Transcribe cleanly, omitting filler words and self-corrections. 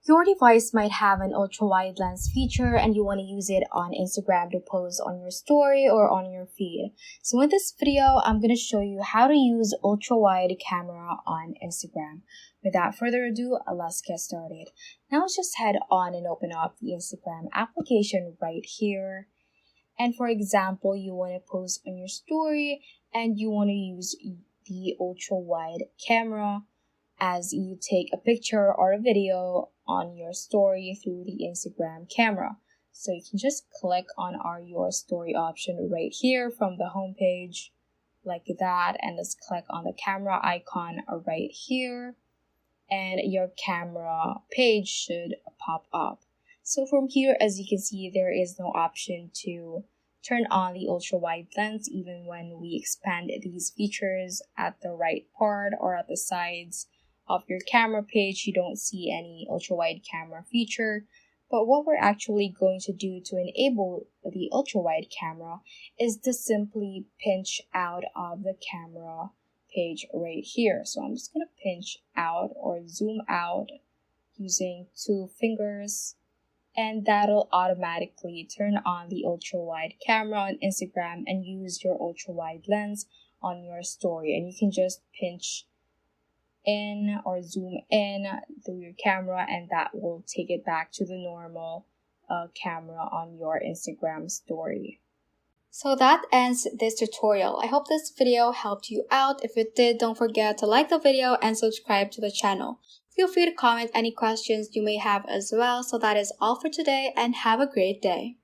Your device might have an ultra-wide lens feature and you want to use it on Instagram to post on your story or on your feed. So in this video, I'm going to show you how to use ultra-wide camera on Instagram. Without further ado, let's get started. Now let's just head on and open up the Instagram application right here. And for example, you want to post on your story and you want to use the ultra-wide camera as you take a picture or a video on your story through the Instagram camera. So you can just click on your story option right here from the home page like that, and just click on the camera icon right here, and your camera page should pop up. So from here, as you can see, there is no option to turn on the ultra wide lens even when we expand these features at the right part or at the sides of your camera page. You don't see any ultra wide camera feature. But what we're actually going to do to enable the ultra wide camera is to simply pinch out of the camera page right here. So I'm just going to pinch out or zoom out using 2 fingers, and that'll automatically turn on the ultra wide camera on Instagram and use your ultra wide lens on your story. And you can just pinch in or zoom in through your camera, and that will take it back to the normal camera on your Instagram story. So that ends this tutorial. I hope this video helped you out. If it did, don't forget to like the video and subscribe to the channel. Feel free to comment any questions you may have as well. So that is all for today, and have a great day.